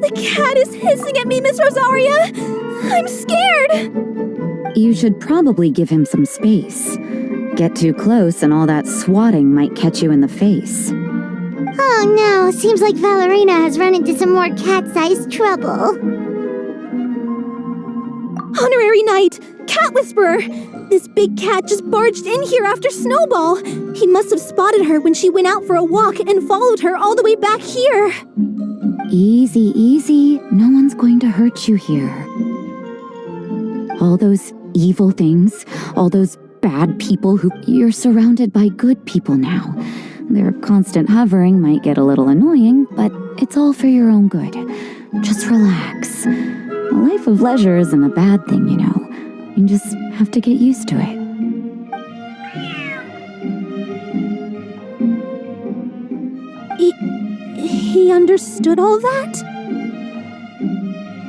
The cat is hissing at me, Miss Rosaria! I'm scared! You should probably give him some space. Get too close and all that swatting might catch you in the face. Oh no, seems like Valerina has run into some more cat-sized trouble. Honorary Knight! Cat Whisperer! This big cat just barged in here after Snowball! He must have spotted her when she went out for a walk and followed her all the way back here! Easy, easy. No one's going to hurt you here. All those evil things, all those bad people you're surrounded by good people now. Their constant hovering might get a little annoying, but it's all for your own good. Just relax. A life of leisure isn't a bad thing, you know. You just have to get used to it. He understood all that?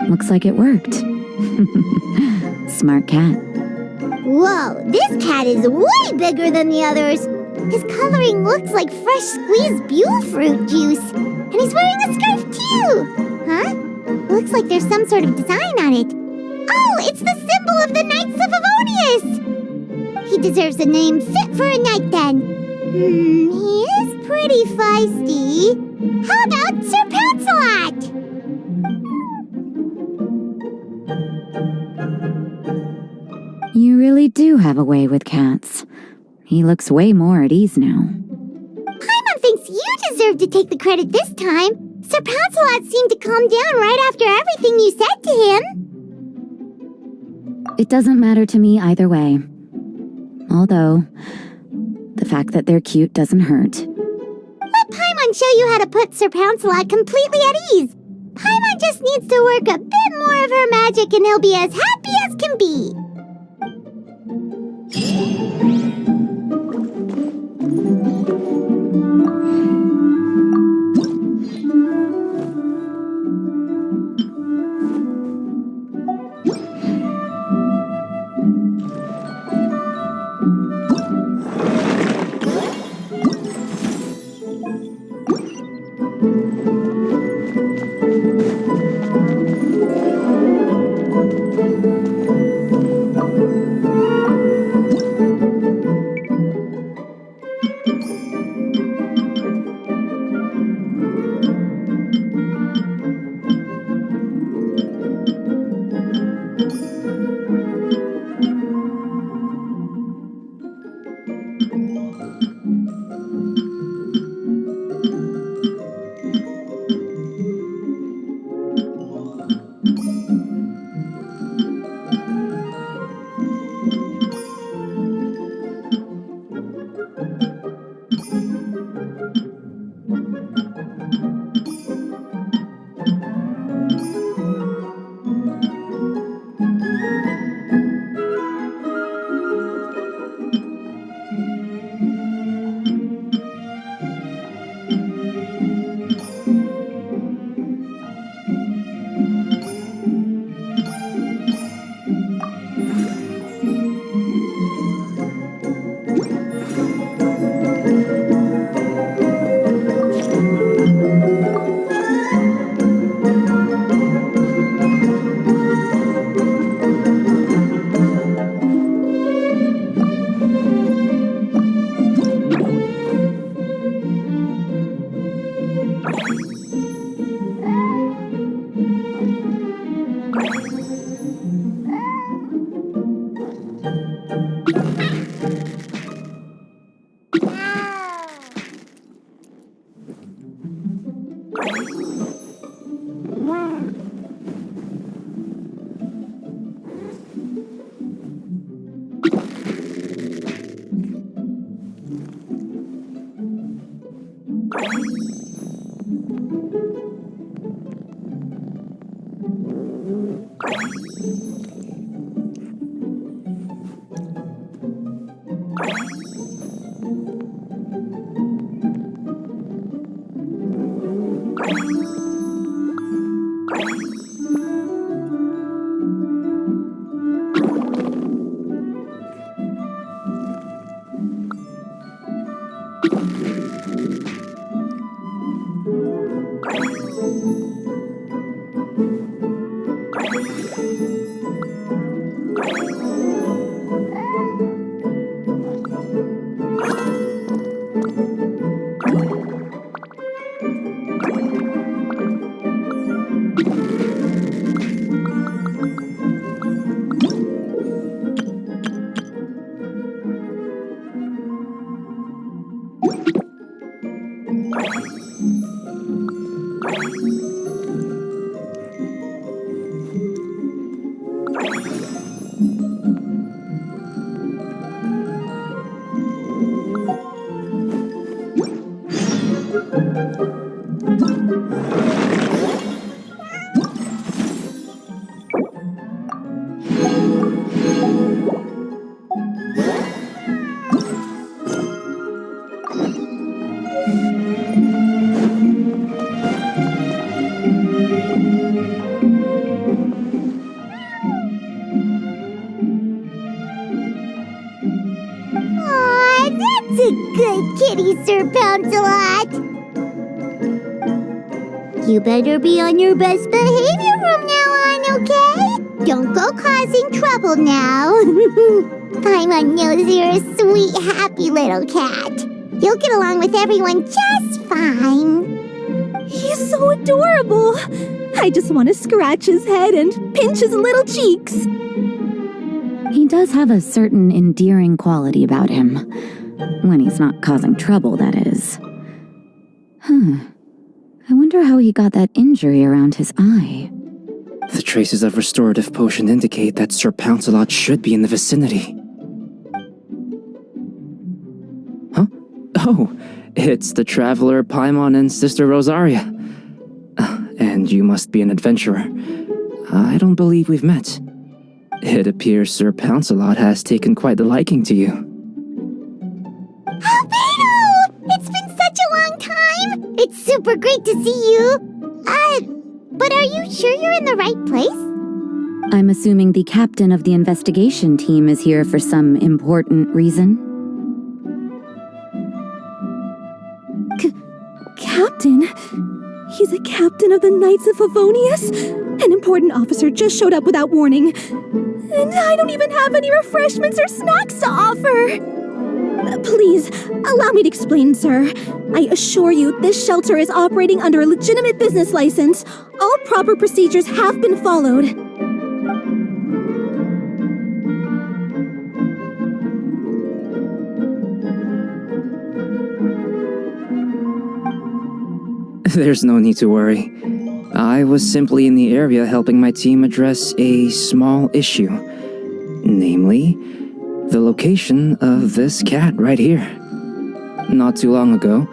Looks like it worked. Smart cat. Whoa, this cat is way bigger than the others. His coloring looks like fresh squeezed Buell fruit juice. And he's wearing a scarf too! Huh? Looks like there's some sort of design on it. Oh, it's the symbol of the Knights of Favonius! He deserves a name fit for a knight then. He is pretty feisty. How about Sir Pouncelot? You really do have a way with cats. He looks way more at ease now. Paimon thinks you deserve to take the credit this time. Sir Pouncelot seemed to calm down right after everything you said to him. It doesn't matter to me either way. Although, the fact that they're cute doesn't hurt. Let Paimon show you how to put Sir Pouncelot completely at ease. Paimon just needs to work a bit more of her magic and he'll be as happy as can be. That's a good kitty, Sir Pouncelot. You better be on your best behavior from now on, okay? Don't go causing trouble now. Paimon knows you're a sweet, happy little cat. You'll get along with everyone just fine. He's so adorable. I just want to scratch his head and pinch his little cheeks. He does have a certain endearing quality about him. When he's not causing trouble, that is. I wonder how he got that injury around his eye. The traces of restorative potion indicate that Sir Pouncelot should be in the vicinity. Huh? Oh, it's the traveler Paimon and Sister Rosaria. And you must be an adventurer. I don't believe we've met. It appears Sir Pouncelot has taken quite the liking to you. Albedo! It's been such a long time! It's super great to see you! But are you sure you're in the right place? I'm assuming the captain of the investigation team is here for some important reason. Captain? He's a captain of the Knights of Favonius? An important officer just showed up without warning. And I don't even have any refreshments or snacks to offer. Please, allow me to explain, sir. I assure you, this shelter is operating under a legitimate business license. All proper procedures have been followed. There's no need to worry. I was simply in the area helping my team address a small issue. Namely, the location of this cat right here. Not too long ago,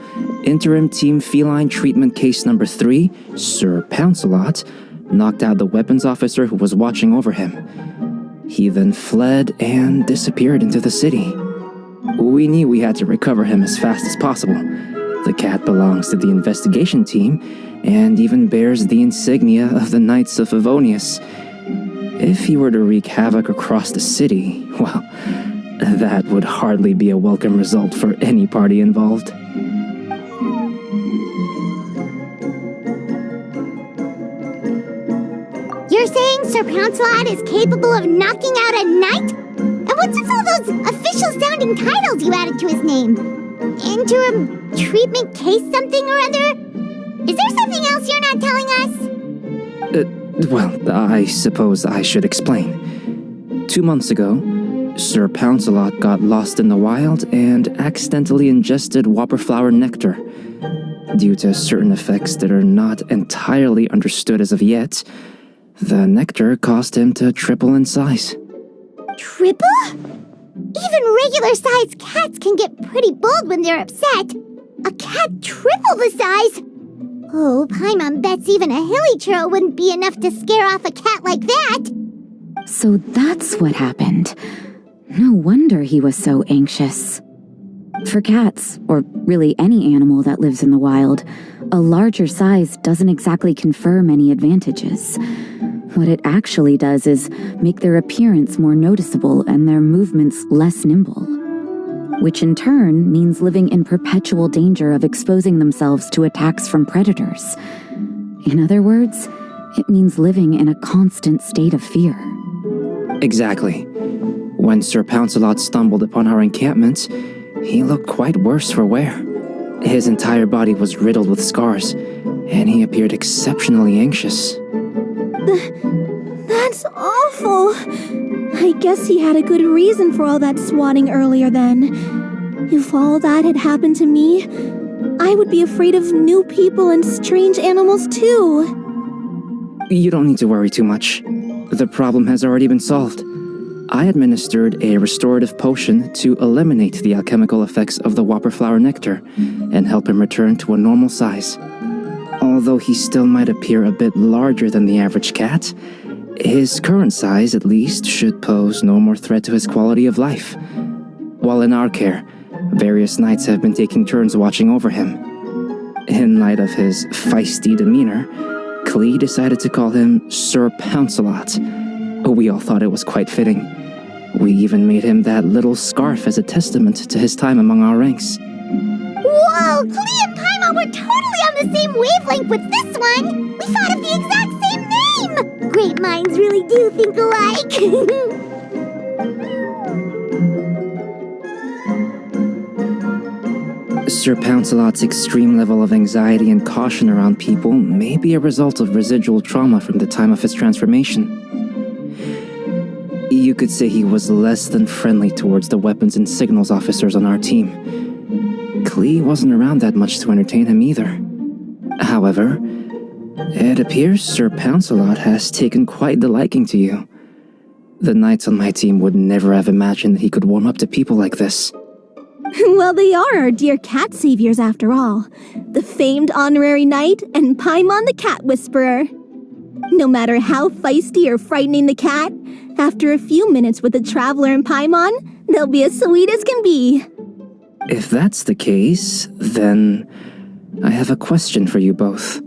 Interim Team Feline Treatment Case Number 3, Sir Pouncelot, knocked out the weapons officer who was watching over him. He then fled and disappeared into the city. We knew we had to recover him as fast as possible. The cat belongs to the investigation team and even bears the insignia of the Knights of Favonius. If he were to wreak havoc across the city, well, that would hardly be a welcome result for any party involved. You're saying Sir Pouncelot is capable of knocking out a knight? And what's with all those official-sounding titles you added to his name? Interim treatment case something or other? Is there something else you're not telling us? Well, I suppose I should explain. 2 months ago, Sir Pouncelot got lost in the wild and accidentally ingested whopperflower nectar. Due to certain effects that are not entirely understood as of yet, the nectar caused him to triple in size. Triple? Even regular-sized cats can get pretty bold when they're upset. A cat triple the size? Oh, Paimon bets even a hilly churl wouldn't be enough to scare off a cat like that. So that's what happened. No wonder he was so anxious. For cats, or really any animal that lives in the wild, a larger size doesn't exactly confer many advantages. What it actually does is make their appearance more noticeable and their movements less nimble, which in turn means living in perpetual danger of exposing themselves to attacks from predators. In other words, it means living in a constant state of fear. Exactly. When Sir Pouncelot stumbled upon our encampment, he looked quite worse for wear. His entire body was riddled with scars, and he appeared exceptionally anxious. That's awful. I guess he had a good reason for all that swatting earlier then. If all that had happened to me, I would be afraid of new people and strange animals too. You don't need to worry too much. The problem has already been solved. I administered a restorative potion to eliminate the alchemical effects of the whopperflower nectar and help him return to a normal size. Although he still might appear a bit larger than the average cat, his current size at least should pose no more threat to his quality of life. While in our care, various knights have been taking turns watching over him. In light of his feisty demeanor, Klee decided to call him Sir Pouncelot. We all thought it was quite fitting. We even made him that little scarf as a testament to his time among our ranks. Whoa, Klee and Paimon were totally on the same wavelength with this one! We thought of the exact same name! Great minds really do think alike! Sir Pouncelot's extreme level of anxiety and caution around people may be a result of residual trauma from the time of his transformation. You could say he was less than friendly towards the weapons and signals officers on our team. Klee wasn't around that much to entertain him either. However, it appears Sir Pouncelot has taken quite the liking to you. The knights on my team would never have imagined that he could warm up to people like this. Well, they are our dear cat saviors after all. The famed honorary knight and Paimon the cat whisperer. No matter how feisty or frightening the cat, after a few minutes with the traveler and Paimon, they'll be as sweet as can be. If that's the case, then I have a question for you both.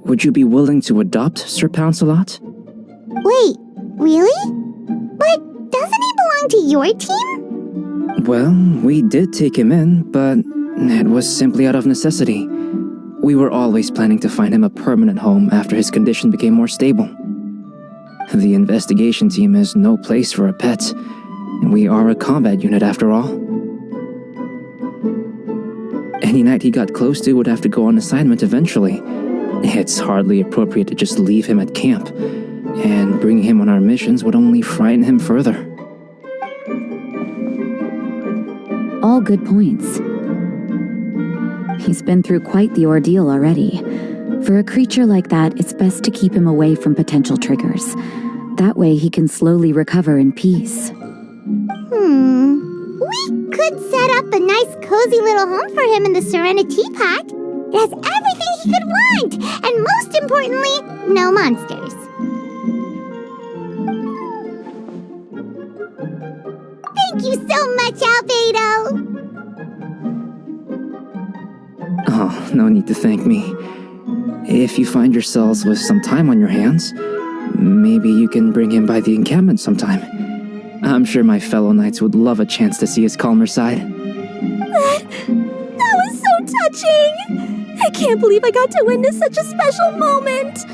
Would you be willing to adopt Sir Pouncelot? Wait, really? But doesn't he belong to your team? Well, we did take him in, but it was simply out of necessity. We were always planning to find him a permanent home after his condition became more stable. The investigation team is no place for a pet, and we are a combat unit after all. Any knight he got close to would have to go on assignment eventually. It's hardly appropriate to just leave him at camp, and bringing him on our missions would only frighten him further. All good points. He's been through quite the ordeal already. For a creature like that, it's best to keep him away from potential triggers. That way he can slowly recover in peace. We could set up a nice cozy little home for him in the Serenity Pot. It has everything he could want, and most importantly, no monsters. Thank you so much, Albedo! Oh, no need to thank me. If you find yourselves with some time on your hands, maybe you can bring him by the encampment sometime. I'm sure my fellow knights would love a chance to see his calmer side. That was so touching! I can't believe I got to witness such a special moment!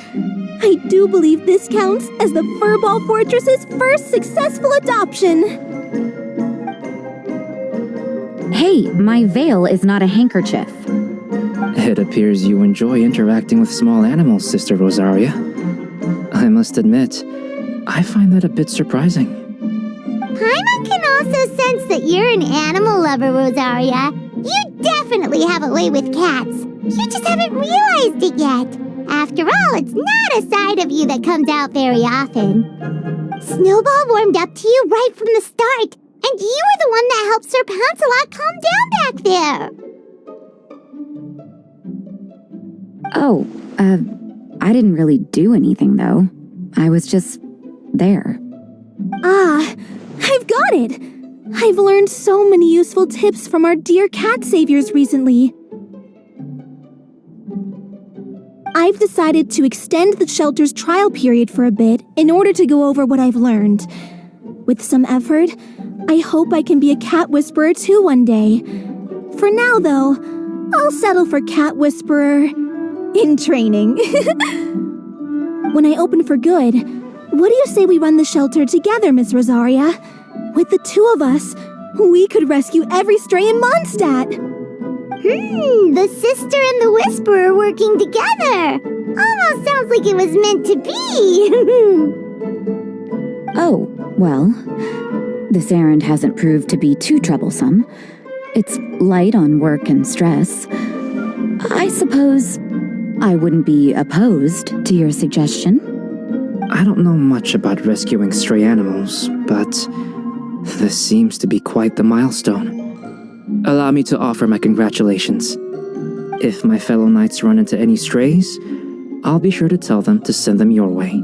I do believe this counts as the Furball Fortress's first successful adoption! Hey, my veil is not a handkerchief. It appears you enjoy interacting with small animals, Sister Rosaria. I must admit, I find that a bit surprising. Paimon can also sense that you're an animal lover, Rosaria. You definitely have a way with cats. You just haven't realized it yet. After all, it's not a side of you that comes out very often. Snowball warmed up to you right from the start, and you were the one that helped Sir Pouncelot calm down back there. Oh, I didn't really do anything, though. I was just there. Ah, I've got it! I've learned so many useful tips from our dear cat saviors recently. I've decided to extend the shelter's trial period for a bit in order to go over what I've learned. With some effort, I hope I can be a cat whisperer too one day. For now, though, I'll settle for cat whisperer in training. When I open for good, what do you say we run the shelter together, Miss Rosaria? With the two of us, we could rescue every stray in Mondstadt. The sister and the whisperer working together. Almost sounds like it was meant to be. Oh, well, this errand hasn't proved to be too troublesome. It's light on work and stress. I suppose I wouldn't be opposed to your suggestion. I don't know much about rescuing stray animals, but this seems to be quite the milestone. Allow me to offer my congratulations. If my fellow knights run into any strays, I'll be sure to tell them to send them your way.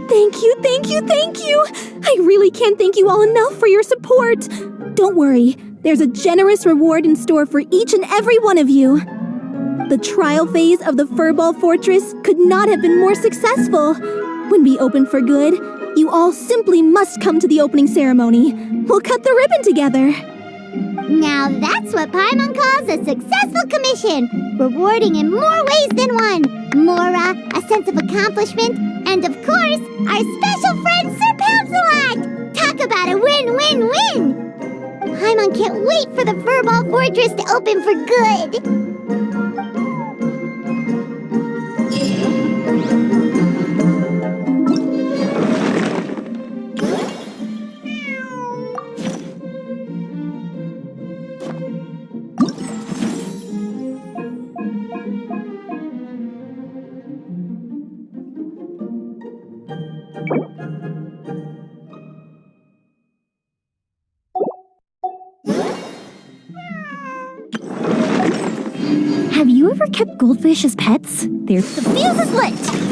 Thank you, thank you, thank you! I really can't thank you all enough for your support. Don't worry, there's a generous reward in store for each and every one of you. The trial phase of the Furball Fortress could not have been more successful. When we open for good, you all simply must come to the opening ceremony. We'll cut the ribbon together. Now that's what Paimon calls a successful commission, rewarding in more ways than one. Mora, a sense of accomplishment, and of course, our special friend Sir Pouncelot! Talk about a win-win-win! Paimon can't wait for the Furball Fortress to open for good! Have you ever kept goldfish as pets? The fuse is lit!